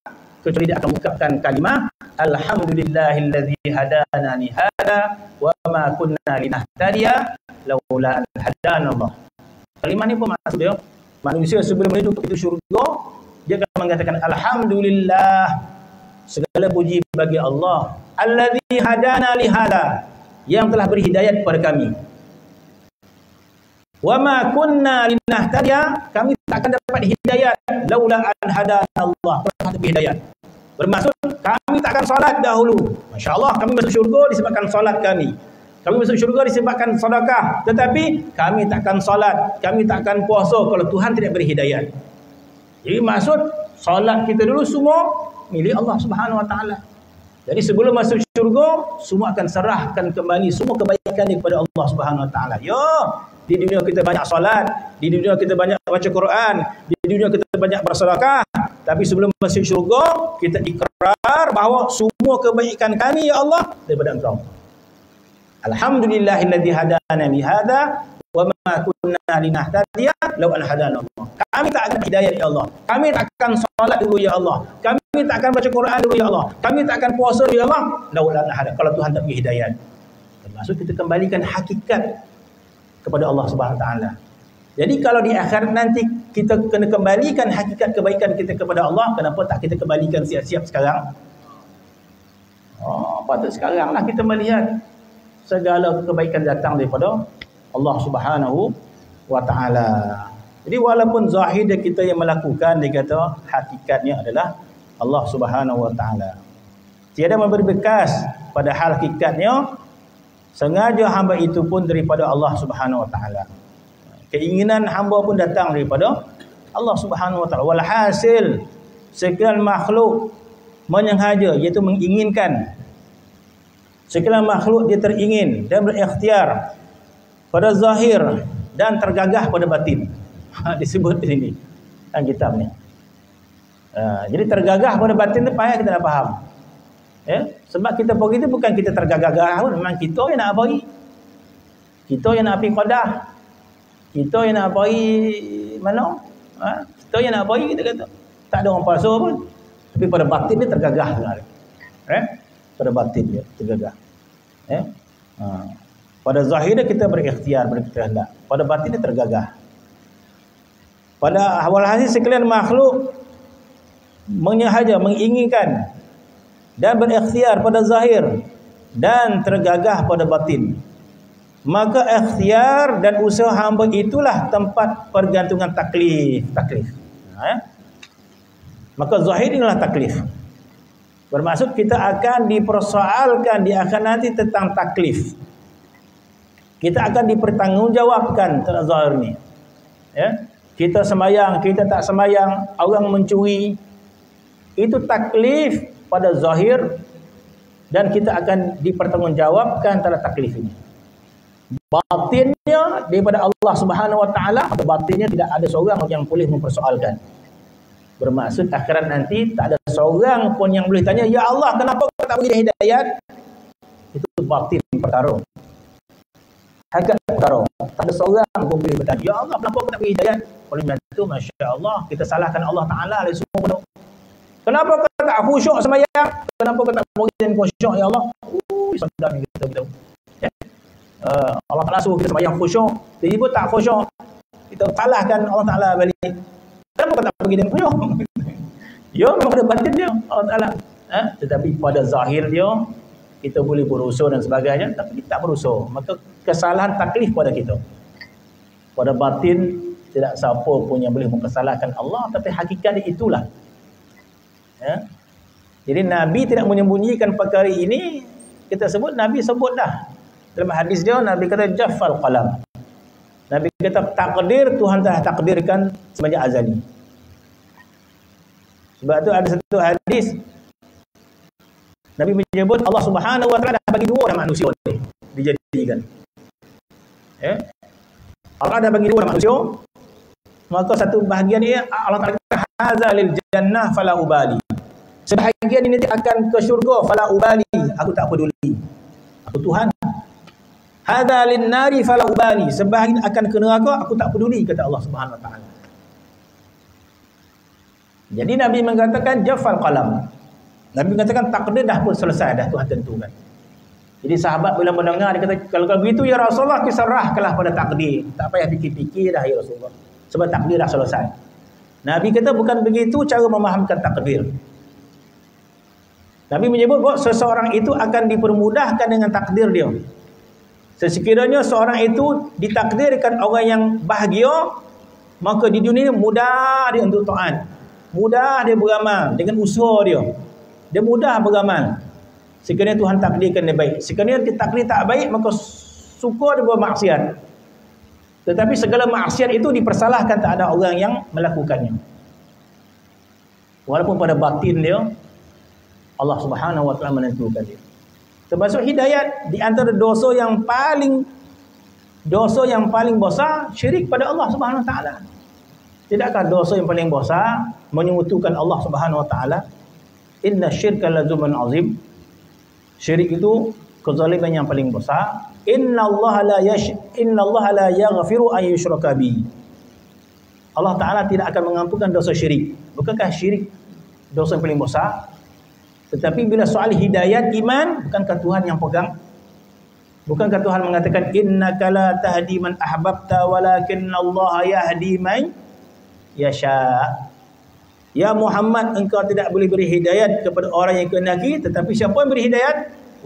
kecuali dia akan mengucapkan kalimah alhamdulillahillazi hadana li hada wa ma kunna linahtadiya laula an hadanallah. Kalimah ni pun maksud dia manusia sebelum menuju ke syurga dia akan mengatakan alhamdulillah, segala puji bagi Allah allazi hadana li hada, yang telah beri hidayat kepada kami. Wa ma kunna linahtadiya, kami tak akan dapat hidayat laula an hadana Allah, kalau tak hidayat. Bermaksud kami tak akan solat dahulu. Masya-Allah, kami masuk syurga disebabkan solat kami. Kami masuk syurga disebabkan sedekah, tetapi kami tak akan solat, kami tak akan puasa kalau Tuhan tidak beri hidayat. Jadi maksud solat kita dulu semua milik Allah Subhanahu wa taala. Jadi sebelum masuk syurga, semua akan serahkan kembali semua kebaikan kepada Allah Subhanahu wa taala. Ya, di dunia kita banyak solat, di dunia kita banyak baca Quran, di dunia kita banyak bersedekah, tapi sebelum masuk syurga, kita ikrar bahawa semua kebaikan kami ya Allah daripada Engkau. Alhamdulillahilladzi hadana li hada wa ma kunna linahtadiya law an hadana Allah. Kami tak akan hidayah ya Allah. Kami tak akan solat dulu ya Allah. Kami tak akan baca Quran dulu ya Allah. Kami tak akan puasa dulu ya Allah. Law an hadana, kalau Tuhan tak beri hidayah. Maksud kita kembalikan hakikat kepada Allah Subhanahu wa taala. Jadi kalau di akhirat nanti kita kena kembalikan hakikat kebaikan kita kepada Allah, kenapa tak kita kembalikan siap-siap sekarang? Patut sekaranglah kita melihat segala kebaikan datang daripada Allah Subhanahu wa taala. Jadi walaupun zahir kita yang melakukan, dia kata hakikatnya adalah Allah Subhanahu wa taala. Tiada memberi bekas, padahal hakikatnya sengaja hamba itu pun daripada Allah Subhanahu wa taala. Keinginan hamba pun datang daripada Allah Subhanahu wa taala. Walhasil segala makhluk menyengaja, iaitu menginginkan. Segala makhluk dia teringin dan berikhtiar pada zahir dan tergagah pada batin. Disebut di sini dalam kitab ni. Jadi tergagah pada batin tu payah kita nak faham. Sebab kita pergi tu bukan kita tergagah-gagah pun, memang kita yang nak pergi. Kita yang nak pergi Qadah. Kita yang nak pergi mana? Kita yang nak pergi, kita kata. Tak ada orang palsu pun. Tapi pada batin dia tergagah sebenarnya. Pada batin dia tergagah. Pada zahir kita berikhtiar, berkehendak. Pada batin dia tergagah. Pada awal hasil sekalian makhluk menyengaja, menginginkan dan berikhtiar pada zahir dan tergagah pada batin. Maka ikhtiar dan usaha hamba itulah tempat pergantungan taklif. Maka zahir inilah taklif. Bermaksud kita akan dipersoalkan di akhir nanti tentang taklif. Kita akan dipertanggungjawabkan tentang zahir ni. Kita sembahyang, kita tak sembahyang, orang mencuri, itu taklif pada zahir dan kita akan dipertanggungjawabkan tentang taklif ini. Batinnya daripada Allah Subhanahu wa taala, batinnya tidak ada seorang yang boleh mempersoalkan. Bermaksud akhirat nanti tak ada seorang pun yang boleh tanya, ya Allah kenapa kau tak bagi hidayat? Itu batin perkara. Hakikat perkara. Tak ada seorang pun boleh bertanya, ya Allah kenapa kau tak bagi hidayat? Oleh sebab itu, Masya Allah, kita salahkan Allah Ta'ala oleh semua benda. Kenapa kau tak khusyuk sembahyang? Kenapa kau tak bagi khusyuk, ya Allah? Sedap ni kita beritahu. Allah Ta'ala suruh kita sembahyang khusyuk, tiba-tiba tak khusyuk. Kita salahkan Allah Ta'ala balik. Kenapa kau tak bagi dia khusyuk? Ya, memang ada batin dia, Allah Ta'ala. Tetapi pada zahir dia, kita boleh berusaha dan sebagainya, tapi kita tak berusaha. Maka kesalahan taklif pada kita. Pada batin, tidak siapa pun yang boleh mempersalahkan Allah, tapi hakikatnya itulah. Jadi Nabi tidak menyembunyikan perkara ini. Kita sebut, Nabi sebut dah. Dalam hadis dia, Nabi kata jaffal qalam. Nabi kata takdir Tuhan telah takdirkan semenjak azali. Sebab tu ada satu hadis Nabi menyebut Allah Subhanahu wa taala dah bagi dua dah manusia ni dijadikan. Allah dah bagi dua dah manusia. Maka satu bahagian ni Allah Taala kata hadza lil jannah fala ubali. Sebahagian ini akan ke syurga fala ubali, aku tak peduli. Aku Tuhan. Hadza lin nari fala ubali, sebahagian akan ke neraka, aku tak peduli, kata Allah Subhanahu wa taala. Jadi Nabi mengatakan jafal qalam. Nabi mengatakan takdir dah pun selesai dah, Tuhan tentukan. Jadi sahabat bila mendengar dia kata, kalau begitu ya Rasulullah, serahkanlah pada takdir. Tak payah fikir-fikir dah ya Rasulullah. Sebab takdir dah selesai. Nabi kata bukan begitu cara memahamkan takdir. Nabi menyebut bahawa seseorang itu akan dipermudahkan dengan takdir dia. Sekiranya seorang itu ditakdirkan orang yang bahagia, maka di dunia mudah dia untuk taat. Mudah dia beramal dengan usaha dia. Dia mudah beramal. Sekiranya Tuhan takdirkan dia baik. Sekiranya takdir tak baik, maka suka dia buat maksiat. Tetapi segala maksiat itu dipersalahkan, tak ada orang yang melakukannya. Walaupun pada batin dia, Allah Subhanahu wa taala menentukan dia. Termasuk hidayat, di antara dosa yang paling besar syirik pada Allah Subhanahu wa taala. Tidakkah dosa yang paling besar menyekutukan Allah Subhanahu wa taala? Inna syirka la zulmun azim. Syirik itu kezaliman yang paling besar. Inna Allah la yaghfiru an yushraka bi. Allah Taala tidak akan mengampunkan dosa syirik. Bukankah syirik dosa yang paling besar? Tetapi bila soal hidayat iman, bukankah Tuhan yang pegang? Bukankah Tuhan mengatakan innaka la tahdi man ahbabta walakinallaha yahdi man yasha. Ya Muhammad, engkau tidak boleh beri hidayat kepada orang yang kehendaki, tetapi siapa yang beri hidayat?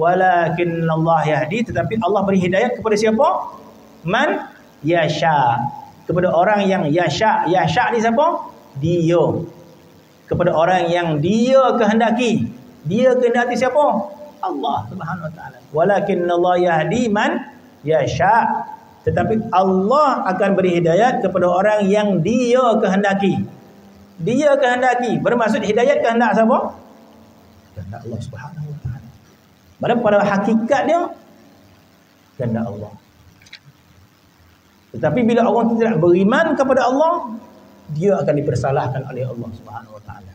Walakinallah yahdi, tetapi Allah beri hidayat kepada siapa? Man yasha. Kepada orang yang yasha. Yasha ni siapa? Dia. Kepada orang yang dia kehendaki. Dia kehendaki siapa? Allah Subhanahu wa taala. Walakinallah yahdi man yasha. Tetapi Allah akan beri hidayat kepada orang yang dia kehendaki. Dia kehendaki. Bermaksud hidayat kehendak siapa? Kehendak Allah Subhanahu wa taala. Padahal pada hakikat dia kehendak Allah. Tetapi bila orang tidak beriman kepada Allah, dia akan dipersalahkan oleh Allah Subhanahu wa taala.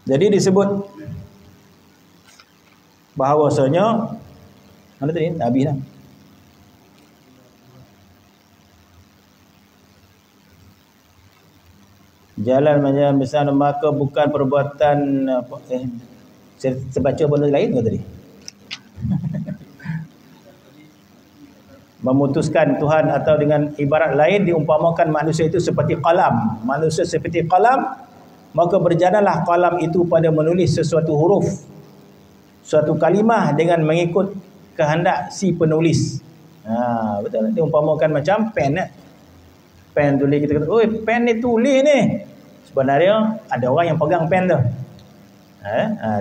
Jadi disebut bahawasanya mana tadi? Nabi lah. Jalan macam besar maka bukan perbuatan saya baca benda lain ke tadi? Memutuskan Tuhan atau dengan ibarat lain diumpamakan manusia itu seperti qalam. Manusia seperti qalam, maka berjalanlah qalam itu pada menulis sesuatu huruf, suatu kalimah dengan mengikut kehendak si penulis. Betul, diumpamakan macam pen. Pen tulis, kita kata, "Oi, pen ni tulis ni." Sebenarnya ada orang yang pegang pen tu.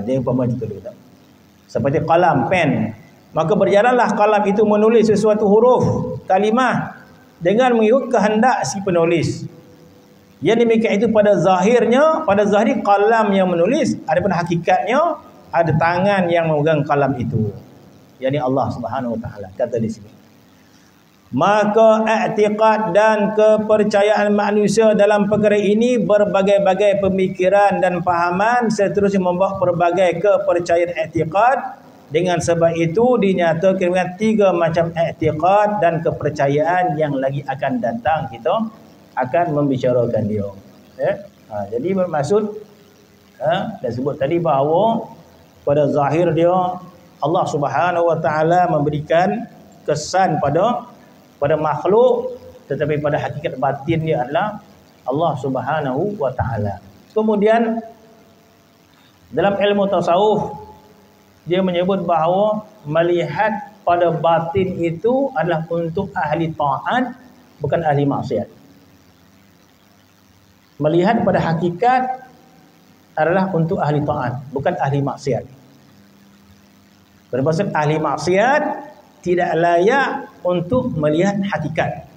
Dia umpama itu dia kata. Seperti qalam, pen. Maka berjalanlah qalam itu menulis sesuatu huruf, kalimah dengan mengikut kehendak si penulis. Yang demikian itu pada zahirnya, pada zahir qalam yang menulis, adapun hakikatnya ada tangan yang memegang qalam itu. Yani Allah Subhanahu wa taala kata di sini. Maka i'tiqad dan kepercayaan manusia dalam perkara ini berbagai-bagai pemikiran dan fahaman, seterusnya membawa berbagai kepercayaan i'tiqad. Dengan sebab itu dinyatakan dengan 3 macam i'tiqad dan kepercayaan yang lagi akan datang, kita akan membicarakan dia. Jadi bermaksud dah sebut tadi bahawa pada zahir dia Allah Subhanahu wa taala memberikan kesan pada makhluk, tetapi pada hakikat batin dia adalah Allah Subhanahu wa taala. Kemudian dalam ilmu tasawuf dia menyebut bahawa melihat pada batin itu adalah untuk ahli taat, bukan ahli maksiat. Melihat pada hakikat adalah untuk ahli taat, bukan ahli maksiat. Bermaksud ahli maksiat tidak layak untuk melihat hakikat.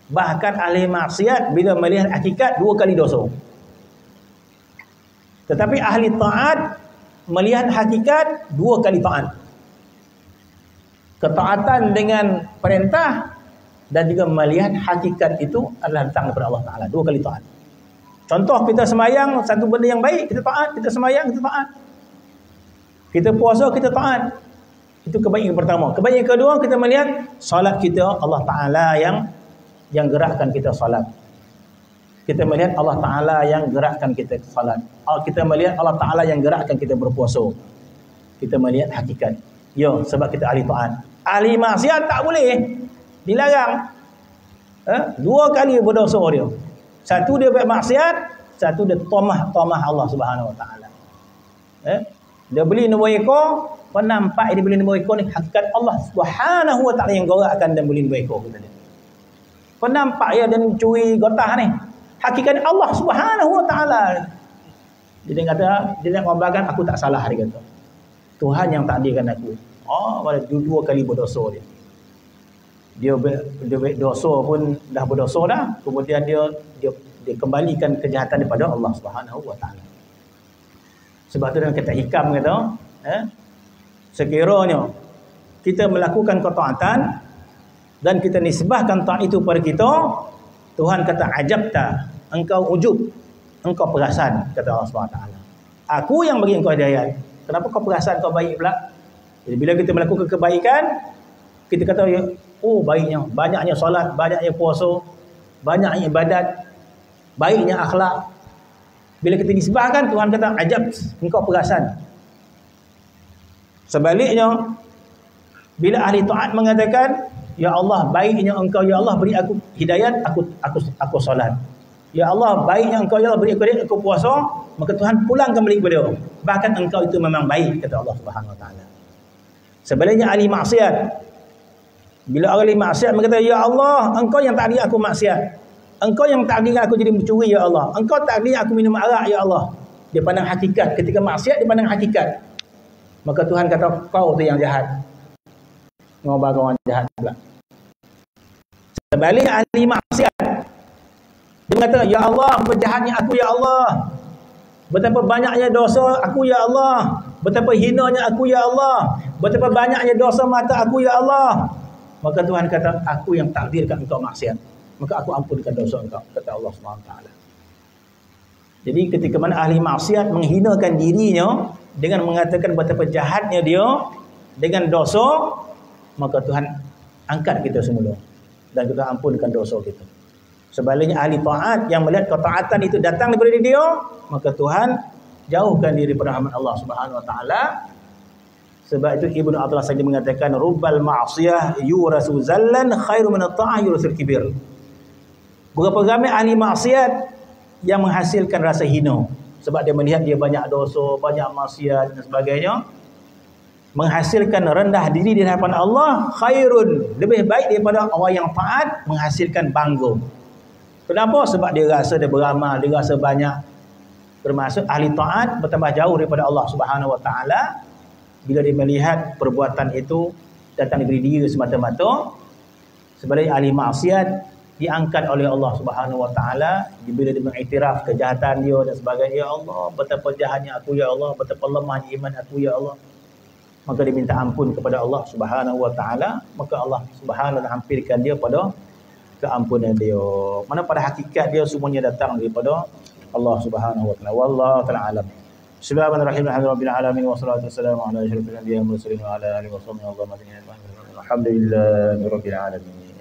Bahkan ahli maksiat bila melihat hakikat 2 kali dosa. Tetapi ahli taat melihat hakikat dua kali taat. Ketaatan dengan perintah dan juga melihat hakikat itu adalah datang daripada Allah Ta'ala. Dua kali taat. Contoh, kita semayang satu benda yang baik, kita taat. Kita semayang, kita taat. Kita puasa, kita taat. Itu kebaikan pertama. Kebaikan kedua, kita melihat salat kita, Allah Ta'ala yang gerakkan kita salat. Kita melihat Allah Ta'ala yang gerakkan kita salat. Kita melihat Allah Ta'ala yang gerakkan kita berpuasa. Kita melihat hakikat. Ya, sebab kita ahli taat. Ahli maksiat tak boleh. Dilarang. Dua kali berdosa dia. Satu dia buat maksiat, satu dia tomah Allah Subhanahu Wa Ta'ala. Dia beli nombor ekor, kau nampak dia beli nombor ekor ni hakikat Allah Subhanahu Wa Ta'ala yang gerakkan dan beli nombor ekor kita ni. Kau nampak ya dia curi gotah ni. Hakikat Allah Subhanahu Wa Ta'ala. Dia kata, dia nak belakang, aku tak salah, dia kata. Tuhan yang takdirkan aku. Pada dua kali berdosa dia. Dia dosa pun dah berdosa dah. Kemudian dia kembalikan kejahatan daripada Allah Subhanahu Wa Ta'ala. Sebab tu dalam kitab Hikam kata, sekiranya kita melakukan ketaatan dan kita nisbahkan taat itu pada kita, Tuhan kata, ajabta, engkau ujub, engkau perasan, kata Allah SWT. Aku yang bagi engkau hidayat. Kenapa kau perasan kau baik pula? Jadi bila kita melakukan kebaikan, kita kata, oh baiknya, banyaknya solat, banyaknya puasa, banyaknya ibadat, baiknya akhlak. Bila kita nisbahkan, Tuhan kata, ajab, engkau perasan. Sebaliknya, bila ahli taat mengatakan, ya Allah, baiknya engkau, ya Allah beri aku hidayat, aku solat. Ya Allah, baiknya engkau, ya Allah beri aku hidayat, aku puasa, maka Tuhan pulangkan balik kepada dia. Bahkan engkau itu memang baik, kata Allah Subhanahu Wa Ta'ala. Sebaliknya ahli maksiat, bila ahli maksiat berkata, ya Allah, engkau yang takdir aku maksiat, engkau yang takdir aku jadi mencuri, ya Allah, engkau takdir aku minum arak, ya Allah. Dia pandang hakikat. Ketika maksiat dia pandang hakikat. Maka Tuhan kata, kau tu yang jahat. Ngobar orang jahat pula. Sebaliknya ahli maksiat, dia kata, ya Allah, berjahatnya aku, ya Allah. Betapa banyaknya dosa aku, ya Allah. Betapa hinanya aku, ya Allah. Betapa banyaknya dosa mata aku, ya Allah. Maka Tuhan kata, aku yang takdirkan engkau maksiat, maka aku ampunkan dosa engkau, kata Allah SWT. Jadi ketika mana ahli maksiat menghinakan dirinya dengan mengatakan betapa jahatnya dia dengan dosa, maka Tuhan angkat kita semula dan kita ampunkan dosa kita. Sebaliknya ahli taat yang melihat ketaatan itu datang daripada dia, maka Tuhan jauhkan diri daripada rahmat Allah Subhanahu Wa Ta'ala. Sebab itu Ibnu Abdullah Sa'di mengatakan, rubbal ma'siyah yurasu zallan khairu min at-ta'ah yurasul kibir. Berapa ramai ahli maksiat yang menghasilkan rasa hina sebab dia melihat dia banyak dosa, banyak maksiat dan sebagainya, menghasilkan rendah diri di hadapan Allah, khairun, lebih baik daripada orang yang taat menghasilkan bangga. Kenapa? Sebab dia rasa dia beramal, dia rasa banyak. Bermaksud ahli taat bertambah jauh daripada Allah Subhanahu Wa Ta'ala bila dia melihat perbuatan itu datang diberi dia semata-mata. Sebaliknya ahli maksiat diangkat oleh Allah Subhanahu Wa Ta'ala bila dia mengiktiraf kejahatan dia dan sebagainya. Ya Allah, betapa jahatnya aku, ya Allah, betapa lemahnya iman aku, ya Allah. Maka dia minta ampun kepada Allah Subhanahu Wa Ta'ala, maka Allah Subhanahu Wa Ta'ala hampirkan dia pada keampunan dia. Mana pada hakikat dia semuanya datang daripada Allah Subhanahu Wa Ta'ala. Wallahu ta'ala alam. Bismillahirrahmanirrahim. Alhamdulillahirabbil alamin wassalatu wassalamu ala asyrofil anbiya'i wal mursalin wa ala alihi wa sahbihi wa sallam. Alhamdulillahirabbil alamin.